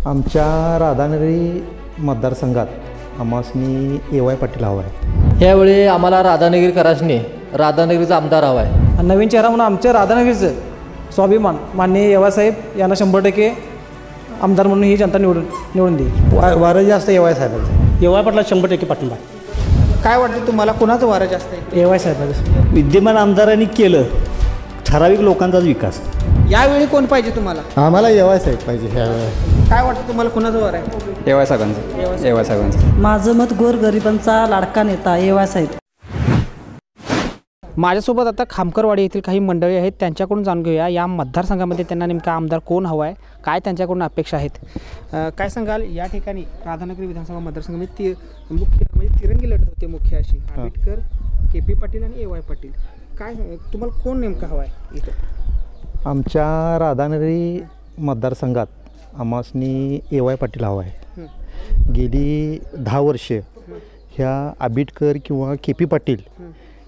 आमच्या राधानगरी मतदारसंघात आम्हासनी ए.वाय. पाटील हवा आहे. यावेळी आम्हाला राधानगरीकरांनी राधानगरीचा आमदार हवा आहे. नवीन चेहरा म्हणून आमच्या राधानगरीचं स्वाभिमान माननीय ए.वाय. साहेब यांना 100% आमदार म्हणून ही जनता निवडून देईल. वारं जास्त ए.वाय. साहेबांचं. ए.वाय. पाटला 100% पाठिंबा. काय वाटतं तुम्हाला, कुणाचं वारं जास्त आहे? ए.वाय. साहेबांचं. विद्यमान आमदारांनी केलं ठराविक लोकांचाच विकास. यावेळी कोण पाहिजे तुम्हाला? आम्हाला ए.वाय. साहेब पाहिजे ह्यावेळी. काय वाटतं तुम्हाला, कुणाचं वारं आहे? ए.वाय. साहेबांचं. ए.वाय. साहेबांचं. माझं मत गोरगरिबांचा लाडका नेता ए.वाय. साहेब. माझ्यासोबत आता खामकरवाडी येथील काही मंडळी आहेत, त्यांच्याकडून जाणून घेऊया या मतदारसंघामध्ये त्यांना नेमका आमदार कोण हवा आहे, काय त्यांच्याकडून अपेक्षा आहेत. काय सांगाल, या ठिकाणी राधानगरी विधानसभा मतदारसंघामध्ये मुख्य म्हणजे तिरंगी लढत होते, मुख्य अशी आंबेडकर, के.पी. पाटील आणि ए.वाय. पाटील. काय तुम्हाला कोण नेमका हवा आहे इथं? आमच्या राधानगरी मतदारसंघात आम्हासनी ए.वाय. पाटील हवा आहे. गेली 10 वर्षे ह्या आंबेडकर किंवा के.पी. पाटील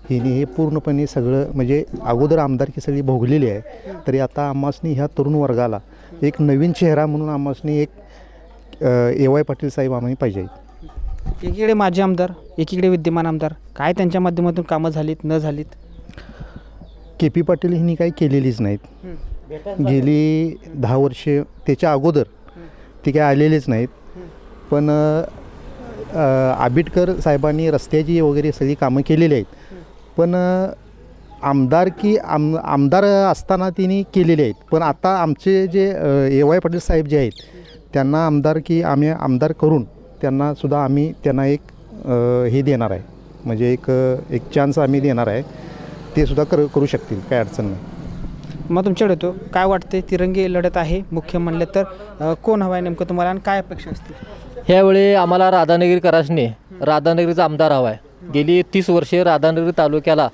हिने हे पूर्णपणे सगळं म्हणजे अगोदर आमदारकी सगळी भोगलेली आहे, तरी आता आम्हासनी ह्या तरुण वर्गाला एक नवीन चेहरा म्हणून आम्हासनी एक ए.वाय. पाटील साहेब आम्हाला पाहिजे. एकीकडे माजी आमदार, एकीकडे विद्यमान आमदार, काय त्यांच्या माध्यमातून कामं झालीत न झालीत? के.पी. पाटील हिने काही केलेलीच नाहीत. गेली 10 वर्षे त्याच्या अगोदर ते काय आलेलेच नाहीत. पण आंबेडकर साहेबांनी रस्त्याची वगैरे सगळी कामं केलेली आहेत, पण आमदार असताना तिने केलेले आहेत. पण आता आमचे जे ए.वाय. पाटील साहेब जे आहेत त्यांना आम्ही आमदार करून त्यांनासुद्धा आम्ही त्यांना एक हे देणार आहे, म्हणजे एक चान्स आम्ही देणार आहे. ते सुद्धा करू शकतील, काय अडचण नाही. मग तुमच्याकडे तो काय वाटते, तिरंगी लढत आहे मुख्य म्हणले तर कोण हवं आहे नेमकं तुम्हाला आणि काय अपेक्षा असतील? यावेळी आम्हाला राधानगरीकरांनी राधानगरीचा आमदार हवा आहे. गेली 30 वर्षे राधानगरी तालुक्याला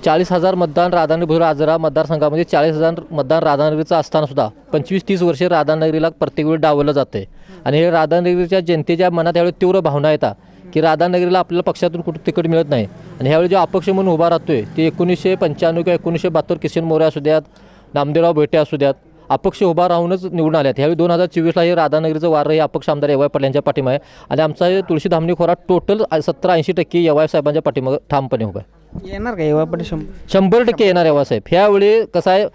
40,000 मतदान राधानगरी आजरा मतदारसंघामध्ये 40,000 मतदान राधानगरीचं असतानासुद्धा 25-30 वर्षे राधानगरीला प्रत्येक वेळी डावलं जाते. आणि हे राधानगरीच्या जनतेच्या मनात यावेळी तीव्र भावना येतात की राधानगरीला आपल्याला पक्षातून कुठं तिकीट मिळत नाही. आणि ह्यावेळी जो अपक्ष म्हणून उभा राहतो आहे ते 1995 किंवा 1972 किशन मोरे असू द्यात, नामदेवराव भेटे असू द्यात, अपक्ष उभा राहूनच निवडून आल्यात. ह्यावेळी 2024ला हे राधानगरीचं वारं हे अपक्ष आमदार ए.वाय. पाटील यांच्या पाठिंबा आहे. आणि आमचा हे तुळशी धामणी खोरा टोटल 70-80% ए.वाय. साहेबांच्या पाठिंबा ठामपणे उभा आहे. येणार का ए.वाय. पाटील? 100% येणार ए.वाय. साहेब. ह्यावेळी कसं आहे,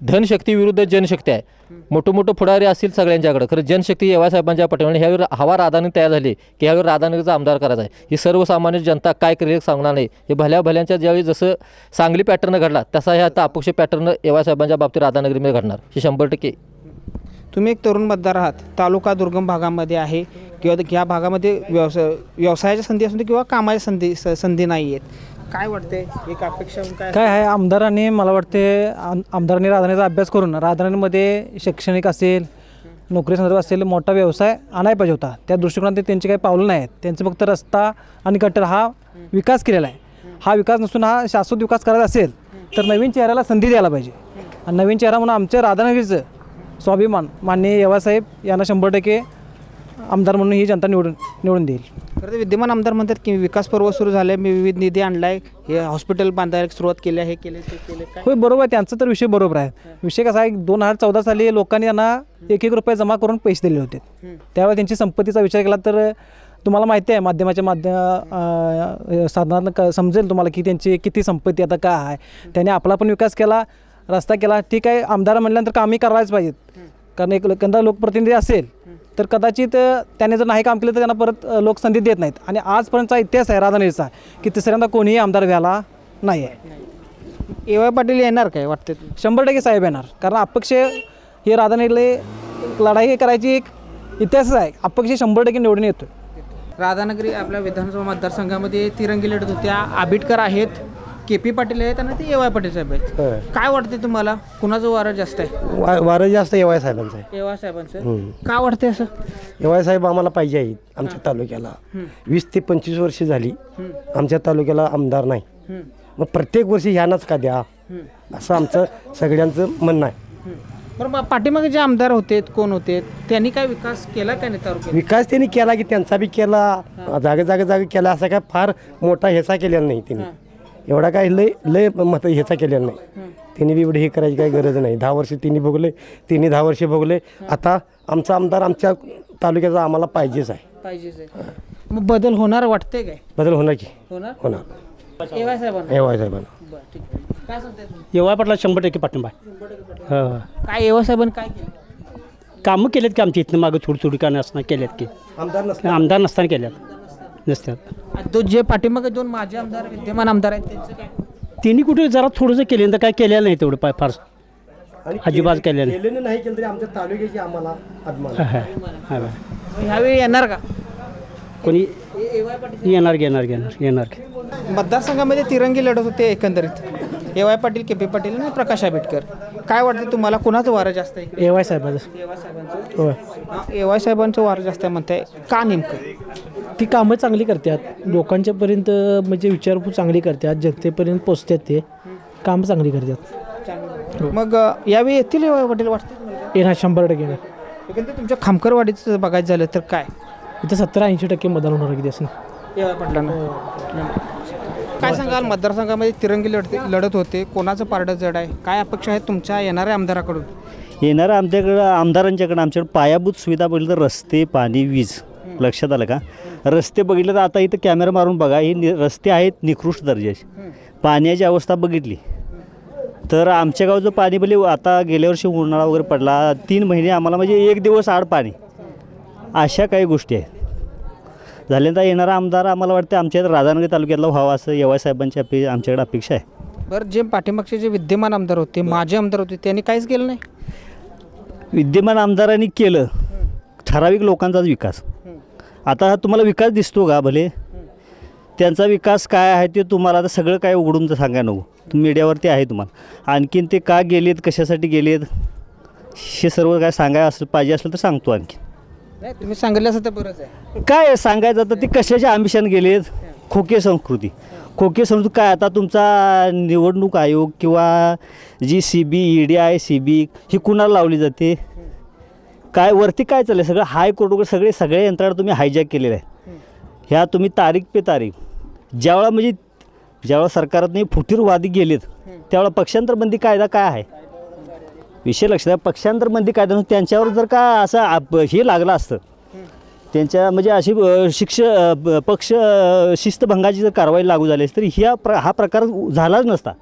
धनशक्ती विरुद्ध जनशक्ती आहे. मोठं पुढारी असतील सगळ्यांच्याकडे, खरं जनशक्ती ए.वाय. साहेबांच्या पाठिंबा. ह्यावेळी हवा राधानगरी तयार झाली की ह्यावेळी राधानगरीचा आमदार करायचा आहे. ही सर्वसामान्य जनता काय करेल सांगणार नाही. हे भल्यांच्या ज्यावेळी जसं सांगली पॅटर्न घडला तसा ह्या आता अपक्ष पॅटर्न ए.वाय. साहेबांच्या बाबतीत राधानगरीमध्ये घडणार, हे 100%. तुम्ही एक तरुण मतदार आहात, तालुका दुर्गम भागामध्ये आहे किंवा या भागामध्ये व्यवसायाच्या संधी असू दे किंवा कामाच्या संधी नाही आहेत. काय वाटते, एक अपेक्षा काय आहे? आमदारांनी मला वाटते आमदारांनी राधानगरीचा अभ्यास करून राधानगरीमध्ये शैक्षणिक असेल, नोकरी संदर्भात असेल, मोठा व्यवसाय आणायला पाहिजे होता. त्या दृष्टिकोनात त्यांचे काही पावलं नाही आहेत. त्यांचं फक्त रस्ता आणि गटर हा विकास केलेला आहे. हा विकास नसून हा शाश्वत विकास करायचा असेल तर नवीन चेहऱ्याला संधी द्यायला पाहिजे. आणि नवीन चेहरा म्हणून आमच्या राधानगरीचं स्वाभिमान माननीय ए.वाय. साहेब यांना 100% आमदार म्हणून ही जनता निवडून देईल. खरं तर विद्यमान आमदार म्हणतात की विकास पर्व सुरू झाले, मी विविध निधी आणलाय, हे हॉस्पिटल बांधायला सुरुवात केली आहे, हे केले ते केले. काय होय, बरोबर आहे. त्यांचं तर विषय बरोबर आहे. विषय कसा आहे, 2014 साली लोकांनी त्यांना 1-1 रुपये जमा करून पैसे दिले होते. त्यावेळी त्यांची संपत्तीचा विचार केला तर तुम्हाला माहिती आहे, माध्यमाच्या साधनातून समजेल तुम्हाला की त्यांची किती संपत्ती आता काय आहे. त्याने आपला पण विकास केला, रस्ता केला. ठीक आहे, आमदार म्हटल्यानंतर कामही करायलाच पाहिजेत. कारण एक एखादा लोकप्रतिनिधी असेल तर कदाचित त्याने जर नाही काम केलं तर त्यांना परत लोक संधी देत नाहीत. आणि आजपर्यंतचा इतिहास आहे राधानगरीचा की तिसऱ्यांदा कोणीही आमदार व्हायला नाही आहे. ए.वाय. पाटील येणार काय वाटते? 100% साहेब येणार. कारण अपक्ष हे राधानगरीला लढाई करायची एक इतिहासच आहे. अपक्ष 100% निवडून येतो. राधानगरी आपल्या विधानसभा मतदारसंघामध्ये तिरंगी लढत होत्या. आंबेडकर आहेत, के.पी. पाटील आहेत आणि ते ए.वाय. पाटील साहेब आहेत. काय वाटते तुम्हाला, कुणाचं वारं जास्त आहे? वारं जास्त ए.वाय. साहेबांचं आहे. ए.वाय. साहेबांचं. का वाटते असं? ए.वाय. साहेब आम्हाला पाहिजे आहेत. आमच्या तालुक्याला 20 ते 25 वर्ष झाली आमच्या तालुक्याला आमदार नाही. मग प्रत्येक वर्षी ह्यानाच का द्या असं आमचं सगळ्यांचं म्हणणं आहे. बरं, पाठीमागे जे आमदार होते कोण होते, त्यांनी काय विकास केला का नाही? तालुक्यात विकास त्यांनी केला की त्यांचा बी केला, जागे केला. असा काय फार मोठा ह्याचा केलेला नाही त्यांनी. एवढा काय लय लय मत ह्याचा केलेला नाही. तिने बी एवढी हे करायची काही गरज नाही. 10 वर्ष तिने भोगले, तिने 10 वर्ष भोगले. आता आमचा आमदार आमच्या तालुक्याचा आम्हाला पाहिजेच आहे. मग बदल होणार वाटते काय? बदल होणार की होणार एवाय साहेबांना काय सांगताय तुम्ही? येवाय पाटला 100% पाठिंबा आहे. काय एवा साहेबांनी काय केलं? कामं केलेत की आमच्या इथनं मागं थोडी का नसताना केल्यात की आमदार नसताना केल्यात नसतात. तो जे पाठीमागे 2 माजी आमदार विद्यमान आमदार आहेत त्यांचं काय? त्यांनी कुठे जरा थोडंसं केलं तर काय केलेलं नाही तेवढं फार अजिबात केलेलं नाही. नाही केलं तरी आमच्या तालुक्याची आम्हाला अभिमान. ह्यावेळी येणार का कोणी येणार मतदारसंघामध्ये तिरंगी लढत होते एकंदरीत ए वाय पाटील, के पी पाटील आणि प्रकाश आंबेडकर. काय वाटतं तुम्हाला, कोणाचं वारं जास्त आहे? एवाय साहेबाचं ए वाय साहेबांचं वारं जास्त आहे म्हणताय, का नेमकं? ती कामं चांगली करतात, लोकांच्यापर्यंत म्हणजे विचारपूस चांगली करतात, जनतेपर्यंत पोचतात, ते कामं चांगली करतात. मग यावेळी येतील ए वाय पाटील वाटतं? येणार 100% येणार. एकंदरीत तुमच्या खामकरवाडीचं बघायचं झालं तर काय इथं 70-80% मतदान होणार किती असं. ए वाय पाटलांना काय सांगाल? मतदारसंघामध्ये तिरंगी लढत होते, कोणाचं पारडं जड आहे? काय अपेक्षा आहेत तुमच्या येणाऱ्या आमदाराकडून? येणाऱ्या आमदारांच्याकडं आमच्याकडे पायाभूत सुविधा बघितलं तर रस्ते, पाणी, वीज. लक्षात आलं का? रस्ते बघितलं तर आता इथं कॅमेरा मारून बघा, हे रस्ते आहेत निकृष्ट दर्जाचे. पाण्याची अवस्था बघितली तर आमच्या गावचं पाणी भले आता गेल्या वर्षी उन्हाळा वगैरे पडला, 3 महिने आम्हाला म्हणजे 1 दिवस आड पाणी, अशा काही गोष्टी आहेत. झाल्यानंतर येणारा आमदार आम्हाला वाटतं आमच्या राधानगरी तालुक्यातला व्हावा असं एवाय साहेबांची आमच्याकडे अपेक्षा आहे. बरं, जे पाठीमागचे जे विद्यमान आमदार होते, माजी आमदार होते, त्यांनी काहीच केलं नाही. विद्यमान आमदारांनी केलं ठराविक लोकांचाच विकास. आता तुम्हाला विकास दिसतो का? भले त्यांचा विकास काय आहे ते तुम्हाला आता सगळं काय उघडून तर सांगा नको, मीडियावरती आहे तुम्हाला. आणखीन ते का गेलेत, कशासाठी गेलेत, हे सर्व काय सांगायला असं पाहिजे असलं तर सांगतो. आणखी नाही, तुम्ही सांगितलं असं तर बरंच आहे. काय सांगायचं आता, ते कशाच्या आमिषाने गेलेत? खोके संस्कृती काय? आता तुमचा निवडणूक आयोग किंवा जी CB, ED आहे, CB ही कुणाला लावली जाते? काय वरती काय चाललं? सगळं हायकोर्ट वगैरे सगळे यंत्रणा तुम्ही हायजॅक केलेलं आहे. ह्या तुम्ही तारीख पे तारीख ज्यावेळा सरकारात फुटीरवादी गेलेत त्यावेळेला पक्षांतर बंदी कायदा काय आहे विषय लक्षात आहे. पक्षांतर बंदी कायदा त्यांच्यावर जर का असं हे लागलं असतं, त्यांच्या म्हणजे अशी पक्ष शिस्तभंगाची जर कारवाई लागू झाली असती तर हा प्रकार झालाच नसता.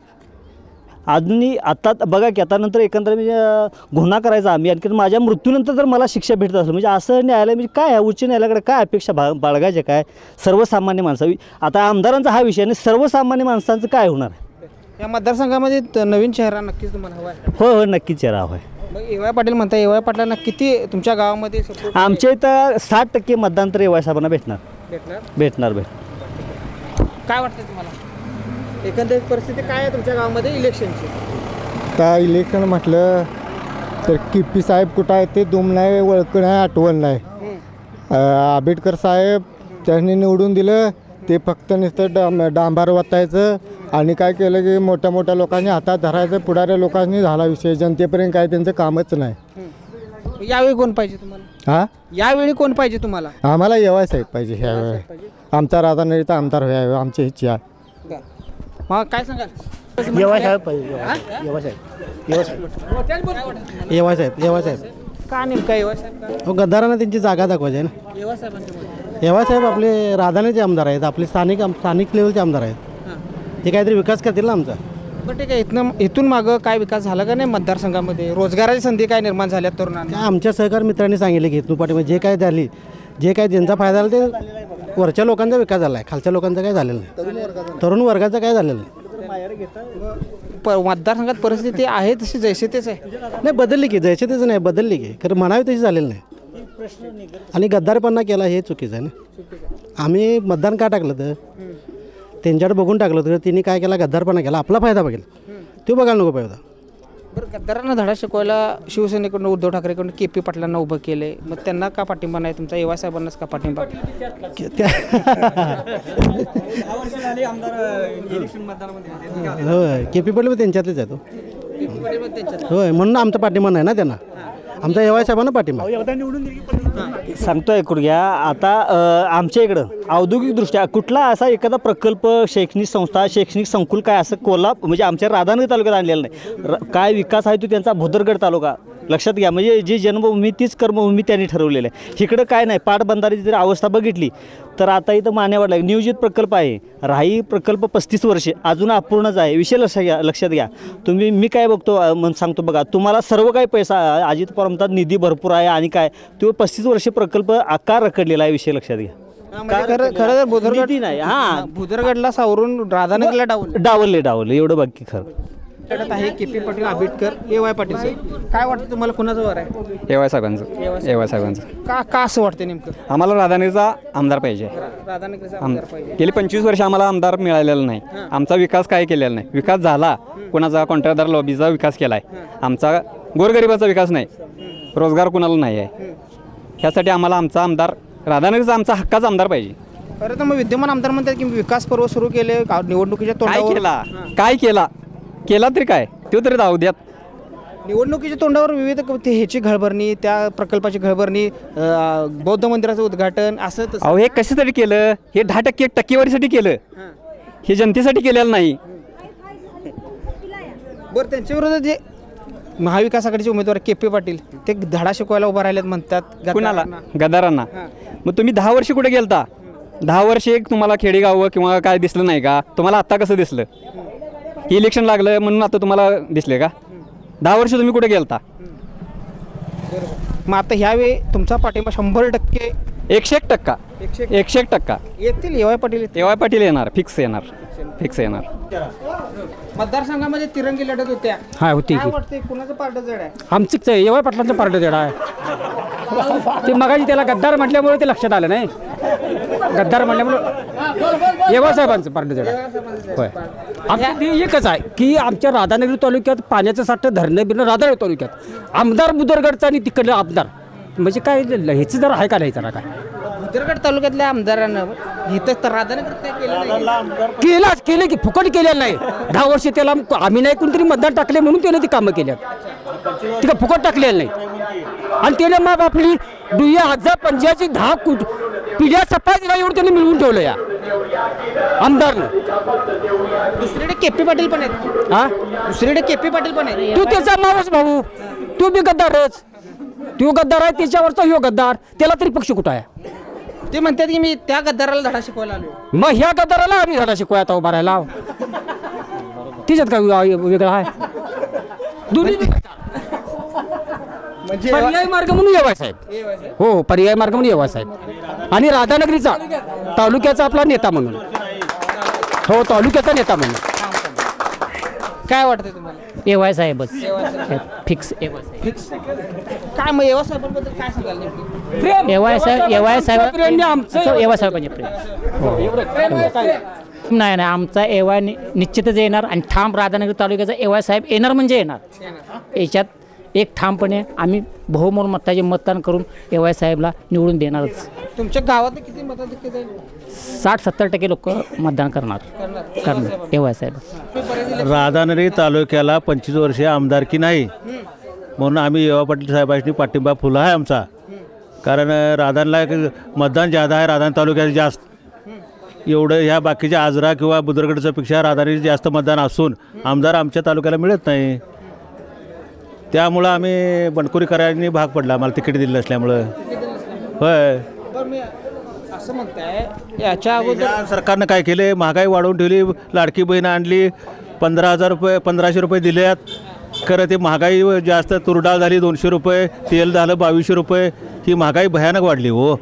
अजूनही आता बघा की आता नंतर एकंदर म्हणजे गुन्हा करायचा आम्ही, आणखी माझ्या मृत्यूनंतर जर मला शिक्षा भेटत असेल म्हणजे असं न्यायालय म्हणजे काय, उच्च न्यायालयाकडे काय अपेक्षा बाळगायच्या काय सर्वसामान्य माणसावी? आता आमदारांचा हा विषय आणि सर्वसामान्य माणसांचं काय होणार? या मतदारसंघामध्ये नवीन चेहरा नक्कीच तुम्हाला हवा आहे? हो नक्कीच चेहरा हवा आहे. मग ए वाय पाटील म्हणता, ए वाय पाटलांना किती तुमच्या गावामध्ये support आमच्या इथं 60% मतदान तर एवाय साहेबांना भेटणार. काय वाटतं तुम्हाला? एकंदरीत परिस्थिती काय आहे तुमच्या गावामध्ये इलेक्शनची? आता इलेक्शन म्हटलं तर किप्पी साहेब कुठं आहे ते दुम नाही, ओळख नाही, आठवण नाही. आंबेडकर साहेब त्यांनी निवडून दिलं, ते फक्त नुसतं डांबार वतायचं आणि काय केलं की मोठ्या मोठ्या लोकांनी हातात धरायचं, पुढाऱ्या लोकांनी झाला विषय, जनतेपर्यंत काय त्यांचं कामच नाही. यावेळी कोण पाहिजे तुम्हाला? हां, यावेळी कोण पाहिजे तुम्हाला? आम्हाला एवाय साहेब पाहिजे ह्यावेळी. आमचा राधानगरीचा आमदार व्हावा आमची इच्छा आहे. मग काय सांगाल? एवाय साहेब पाहिजे. एवाय साहेब का नेमका ए वाय साहेब का? गद्दारांना त्यांची जागा दाखवायची आहे ना. ए वाय साहेबांच्या मध्ये एवाय साहेब आपले राधानगरीचे आमदार आहेत, आपले स्थानिक लेवलचे आमदार आहेत. ते काहीतरी विकास करतील ना आमचा. बरं ठीक आहे, इथून मागं काय विकास झाला का नाही मतदारसंघामध्ये? रोजगाराची संधी काय निर्माण झाल्या तरुणांना? त्या आमच्या सहकार मित्रांनी सांगितले की इथून पाठीमध्ये जे काय ज्यांचा फायदा झाला ते वरच्या लोकांचा विकास झाला आहे, खालच्या लोकांचा काय झालेला नाही, तरुण वर्गाचा काय झालेलं नाही. मतदारसंघात परिस्थिती आहे तशी जैसे तेच आहे? नाही, बदलली की जैसे तेच नाही, बदलली की खरं म्हणावी तशी झालेलं नाही. आणि गद्दारपणा केला हे चुकीचं आहे ना. आम्ही मतदान का टाकलं तर त्यांच्याकडे बघून टाकलं तर तिने काय केला, गद्दारपणा केला, आपला फायदा बघेल तो बघायला नको पाहिजे. बरं, गद्दारांना धडा शिकवायला शिवसेनेकडून उद्धव ठाकरेकडून KP पाटलांना उभं केले, मग त्यांना का पाठिंबा नाही तुमचा? ए वाय साहेबांनाच का पाठिंबा? होय, KP पाटील त्यांच्यातलेच आहे तो. होय, म्हणून आमचा पाठिंबा नाही ना त्यांना. आमचा एवाय साहेबांना पाठिंबा. सांगतो ऐकून घ्या. आता आमच्या इकडं औद्योगिकदृष्ट्या कुठला असा एखादा प्रकल्प, शैक्षणिक संस्था, शैक्षणिक संकुल काय असं म्हणजे आमच्या राधानगरी तालुक्यात आणलेलं नाही. काय विकास आहे तो त्यांचा भुदरगड तालुका. लक्षात घ्या, म्हणजे जी जन्मभूमी तीच कर्मभूमी त्यांनी ठरवलेलं आहे. इकडं काय नाही. पाटबंधाऱ्याची जर अवस्था बघितली तर आता इथं मान्यवाडला नियोजित प्रकल्प आहे. राही प्रकल्प 35 वर्षे अजून अपूर्णच आहे. विषय लक्षात घ्या तुम्ही. मी काय बघतो म्हणून सांगतो बघा, तुम्हाला सर्व काही पैसा अजित पवार म्हणतात निधी भरपूर आहे आणि काय तो 35 वर्षे प्रकल्प आकार रखडलेला आहे. विषय लक्षात घ्या. खरं भुदरगड नाही. हां, भुदरगडला सावरून राधानगरीला डावलले एवढं बाकी खरं. आहे के.पी. पाटील, आंबेडकर, ए.वाय. पाटील साहेब. काय वाटतं तुम्हाला, कोणाचं वर आहे? एवाय साहेबांचं. का असं वाटतं नेमकं? आम्हाला राधानगरीचा आमदार पाहिजे. राधानगरीचा आमदार पाहिजे. गेली 25 वर्ष आम्हाला आमदार मिळालेला नाही. आमचा विकास काय केलेला नाही. विकास झाला कोणाचा, कॉन्ट्रॅक्टदार लॉबीचा विकास केला आहे. आमचा गोरगरिबाचा विकास नाही. रोजगार कुणाला नाही आहे. ह्यासाठी आम्हाला आमचा आमदार राधानगरीचा आमचा हक्काचा आमदार पाहिजे. खरं तर मग विद्यमान आमदार म्हणतात की विकास पर्व सुरू केले निवडणुकीच्या तोंडावर. केला तरी काय, तो तरी जाऊ द्यात. निवडणुकीच्या तोंडावर विविध ह्याची घळभरणी, त्या प्रकल्पाची घळभरणी, बौद्ध मंदिराचं उद्घाटन, असं तसं. अहो हे कशासाठी केलं? हे 10% टक्केवारीसाठी केलं. हे जनतेसाठी केलेलं नाही. बरं, त्यांच्या विरोधात जे महाविकास आघाडीचे उमेदवार के.पी. पाटील ते धडा शिकवायला उभा राहिलेत म्हणतात. कुणाला? गद्दारांना. मग तुम्ही 10 वर्ष कुठे गेलता? 10 वर्ष एक तुम्हाला खेडेगाव किंवा काय दिसलं नाही का? तुम्हाला आत्ता कसं दिसलं? हे इलेक्शन लागलं म्हणून आता तुम्हाला दिसले का? 10 वर्ष तुम्ही कुठे गेलता? मग आता ह्यावेळी तुमचा पाठिंबा 100%, 101% येतील. ए.वाय. पाटील येणार. फिक्स येणार. मतदारसंघामध्ये तिरंगी लढत होत्या. होती. काय वाटतंय, कुणाचं पार्ट जड आहे? आमचीच ए.वाय. पाटलांचं पार्ट जड आहे. ते मगाशी त्याला गद्दार म्हटल्यामुळे ते लक्षात आलं नाही. गद्दार म्हटल्यामुळे ए.वाय. साहेबांचं पार्ट जड आहे. होय. आमचं ते एकच आहे की आमच्या राधानगरी तालुक्यात पाण्याचं साठं धरणं बिरणं राधानगरी तालुक्यात आमदार बुदरगडचा आणि तिकडलं आमदार म्हणजे काय ह्याचं जरा आहे का नाही जरा काय. बुदरगड तालुक्यातल्या आमदारांना इथं तर राधानगरीत काय केलं नाही? केलं की फुकट केलेलं नाही. 10 वर्ष त्याला आम्ही नाही कोणतरी मतदान टाकले म्हणून त्याने ती कामं केल्यात. ती काय फुकट टाकलेलं नाही. आणि त्याने मग आपली 2050ची 10 पिढ्या सफाई एवढं त्याने मिळवून ठेवलं या आमदारनं. दुसरीकडे के.पी. पाटील पण आहेत. दुसरीकडे के.पी. पाटील पण आहेत. तू त्याचा मावस भाऊ, तू बी गद्दारच. तू गद्दार आहे, त्याच्यावरचा ह्यो गद्दार. त्याला तरी पक्ष कुठं आहे? ते म्हणतात की मी त्या गद्दाराला धडा शिकवायला आलो. मग ह्या गद्दाराला आम्ही धडा शिकवाय आता उभा राहायला. तिच्यात काय वेगळं आहे? दोन्ही पर्याय मार्ग म्हणून ए.वाय. साहेब. हो, पर्याय मार्ग म्हणून ए.वाय. साहेब. आणि राधानगरीचा तालुक्याचा आपला नेता म्हणून. हो, तालुक्याचा नेता म्हणून. काय वाटतं तुम्हाला? ए.वाय. साहेबच फिक्स. फिक्स. काय मग ए.वाय. साहेबांबद्दल काय सांगाल नेमकी? ए.वाय. साहेब म्हणजे प्रेम. नाही आमचा ए.वाय. निश्चितच येणार आणि ठाम राधानगरी तालुक्याचा ए.वाय. साहेब येणार म्हणजे येणार. याच्यात एक ठामपणे आम्ही बहुमोल मताचे मतदान करून ए.वाय. साहेबला निवडून देणारच. तुमच्या गावात किती मताधिक्य जाईल? 60-70% लोक मतदान करणार ए.वाय. साहेब. राधानगरी तालुक्याला 25 वर्षे आमदारकी नाही म्हणून आम्ही ए.वाय. पाटील साहेबांनी पाठिंबा फुला आहे आमचा. कारण राधानला मतदान जादा आहे. राधान तालुक्यात जास्त एवढं ह्या बाकीच्या आजरा किंवा बुदरगडच्या पेक्षा राधानगरी जास्त मतदान असून आमदार आमच्या तालुक्याला मिळत नाही. त्यामुळं आम्ही बंडखोरीकरांनी भाग पडला आम्हाला तिकीट दिलं असल्यामुळं. होय. असं म्हणताय याच्या अगोदर सरकारनं काय केले? महागाई वाढवून ठेवली. लाडकी बहीण आणली. 15,000 रुपये 1500 रुपये दिल्यात. खरं ते महागाई जास्त. तुरडाळ झाली 200 रुपये. तेल झालं 2200 रुपये. ही महागाई भयानक वाढली हो.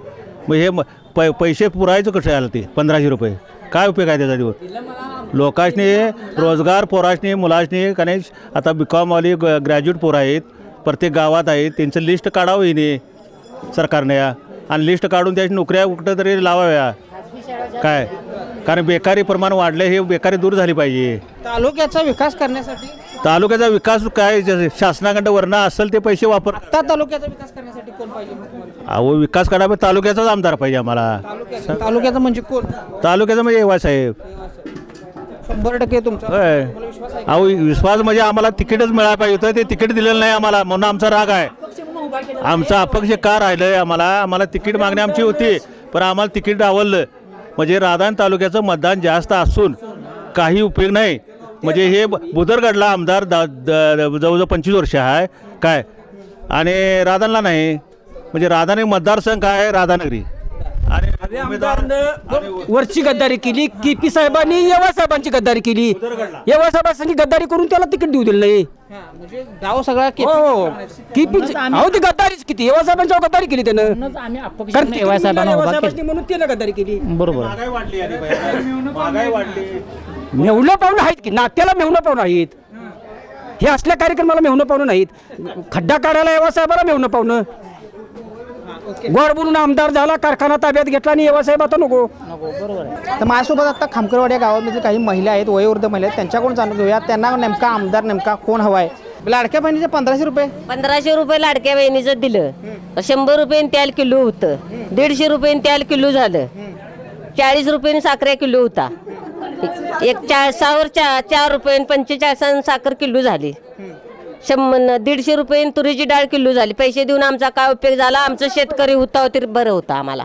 मग हे पैसे पुरायचं कसं आलं ते 1500 रुपये? काय उपयोग आहे त्याचा दिवस? लोकांनी रोजगार पोराशनी मुलाशनी का नाही आता BCOMवाली ग्रॅज्युएट पोरं आहेत प्रत्येक गावात आहेत. त्यांचं लिस्ट काढावं येणे सरकारने आणि लिस्ट काढून त्याची नोकऱ्या कुठं तरी लावाव्या. काय कारण बेकारी प्रमाण वाढलं. हे बेकारी दूर झाली पाहिजे. तालुक्याचा विकास करण्यासाठी तालुक्याचा विकास काय शासनाकडं वरनं असेल ते पैसे वापर. तालुक्याचा विकास करण्यासाठी कोण पाहिजे? अहो विकास करावा तालुक्याचाच आमदार पाहिजे आम्हाला. तालुक्याचा म्हणजे कोण? तालुक्याचा म्हणजे ए.वाय. साहेब. 100% तुमचा होय. अहो विश्वास म्हणजे आम्हाला तिकीटच मिळायला पाहिजे होतं. ते तिकीट दिलेलं नाही आम्हाला म्हणून आमचा राग आहे. आमचं अपक्ष का राहिलं आम्हाला तिकीट मागणी आमची होती, पण आम्हाला तिकीट डावललं. म्हणजे राधान तालुक्याचं मतदान जास्त असून काही उपयोग नाही. म्हणजे हे बुदरगडला आमदार जवळजवळ 25 वर्ष आहे काय, आणि राधानला नाही. म्हणजे राधानगरी मतदारसंघ काय आहे, राधानगरी. आणि वरची गद्दारी केली, KP साहेबांनी येवा साहेबांची गद्दारी केली. येवा साहेबांनी गद्दारी करून त्याला तिकीट देऊ दिलं नाही. म्हणजे गाव सगळा KP ती गद्दारीच किती, येवा साहेबांच्या गद्दारी केली त्यानं. येवा साहेबांना म्हणून त्याला गद्दारी केली. बरोबर. मेहुणं पाहुणं आहेत की नात्याला मेहुणं पाहुणं आहेत. हे असल्या कार्यक्रमाला मेहुणं पाहुणं नाहीत. खड्डा काढायला येवा साहेबाला मेहुणं पाहुणं. गोड बोलून आमदार झाला, कारखाना ताब्यात घेतला आणि येवा साहेब आता नको. तर माझ्यासोबत आता खामकरवाडी या गावामध्ये काही महिला आहेत, वयोवृद्ध महिला आहेत, त्यांच्याकडून जाणून घेऊया त्यांना नेमका आमदार नेमका कोण हवा आहे. लाडक्या बहिणीचे 1500 रुपये 1500 रुपये लाडक्या बहिणीचं दिलं. 100 रुपये तेल किलो होतं, 150 रुपये तेल किलो झालं, 40 रुपये साखर किलो होता, 4 रुपये 45 साखर किलो झाली, 150 रुपये तुरीची डाळ किलो झाली. पैसे देऊन आमचा काय उपयोग झाला. आमचं शेतकरी होता तरी बरं होतं आम्हाला.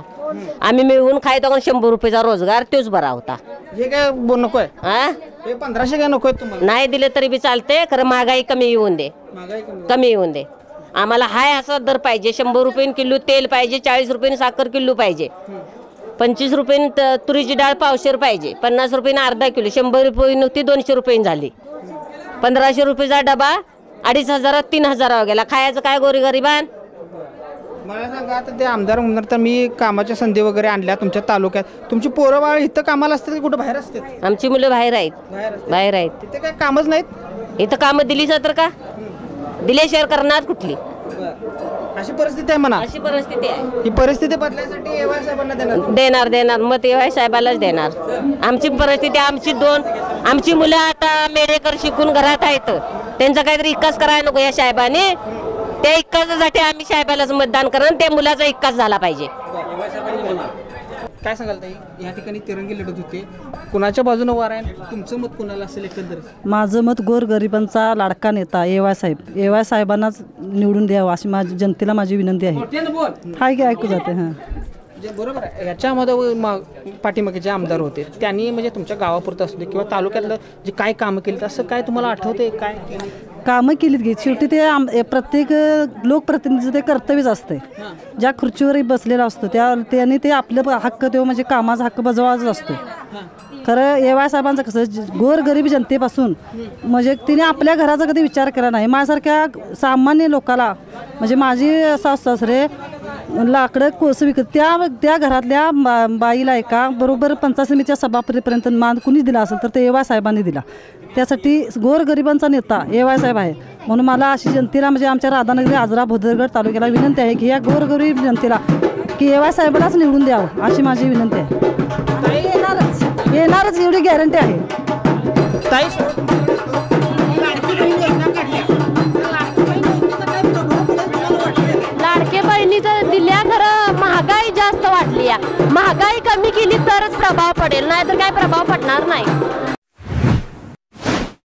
आम्ही मिळवून खायचो, 100 रुपयेचा रोजगार तोच बरा होता. हे काय नको आहे, हा 1500 काय नको आहे तुम्हाला. नाही दिले तरी बी चालते, खरं महागाई कमी येऊन दे, कमी येऊन दे. आम्हाला हाय असा दर पाहिजे. 100 रुपये किलो तेल पाहिजे, 40 रुपये साखर किलो पाहिजे, 25 रुपये तुरीची डाळ पावशेर पाहिजे, 50 रुपये अर्धा किलो, 100 रुपये नव्हती 200 रुपये झाली. 1500 रुपयेचा डबा 2500 3000 गेला. खायचं काय गोरीगरिबान. मला सांगा आता ते आमदार म्हणणार तर मी कामाच्या संधी वगैरे आणल्या तुमच्या तालुक्यात. तुमची पोरं बाळ इथं कामाला असतात, कुठं बाहेर असतात. आमची मुलं बाहेर आहेत, बाहेर आहेत. तिथे काय कामच नाहीत. इथं कामं दिली तर का दिल्याशिवाय करणार कुठली. अशी परिस्थिती आहे म्हणा. अशी परिस्थिती आहे. ही परिस्थिती बदलायसाठी येवाय साहेबांना देणार मत येवाय साहेबालाच देणार. आमची परिस्थिती आमची मुलं आता मेडेकर शिकून घरात आहेत. त्यांचा काहीतरी इकास करायला नको या साहेबाने. त्या इकासासाठी आम्ही साहेबालाच मतदान करणार. त्या मुलाचा इकास झाला पाहिजे. काय सांगाल ताई, या ठिकाणी तिरंगी लढत होते, कुणाच्या बाजूने वार आहे, तुमचं मत कुणाला असेल एकंदरीत. माझं मत गोरगरिबांचा लाडका नेता येवाय साहेब, येवाय साहेबांनाच निवडून द्यावं अशी माझी जनतेला माझी विनंती आहे. हाय की ऐकू जाते. हां बरोबर आहे. याच्यामध्ये पाठीमागे जे आमदार होते त्यांनी म्हणजे तुमच्या गावापुरतं असू दे किंवा तालुक्यातलं जे काय कामं केली असं काय तुम्हाला आठवते. काय कामं केलीत घे. शेवटी ते प्रत्येक लोकप्रतिनिधीचं ते कर्तव्यच असते. ज्या खुर्चीवर बसलेला असतो त्यांनी ते आपलं हक्क तेव्हा म्हणजे कामाचा हक्क बजावायचा असतो. खरं येवाय साहेबांचं कसं गोरगरीब जनतेपासून म्हणजे तिने आपल्या घराचा कधी विचार केला नाही. माझ्यासारख्या सामान्य लोकाला म्हणजे माझी सासू सासरे लाकडं कोसं विकत त्या घरातल्या बाईला एका बरोबर पंचायत समितीच्या सभापतीपर्यंत मान कुणीच दिला असेल तर ते येवाय साहेबांनी दिला. त्यासाठी गोरगरिबांचा नेता येवाय साहेब आहे. म्हणून मला अशी जनतेला म्हणजे आमच्या राधानगरी आजरा भोदरगड तालुक्याला विनंती आहे की या गोरगरीब जनतेला की येवाय साहेबालाच निवडून द्यावं अशी माझी विनंती आहे. येणारच एवढी गॅरंटी आहे. लाडके बहिणीचं दिल्या, खरं महागाई जास्त वाढली आहे. महागाई कमी केली तरच प्रभाव पडेल, नाहीतर काय प्रभाव पडणार नाही.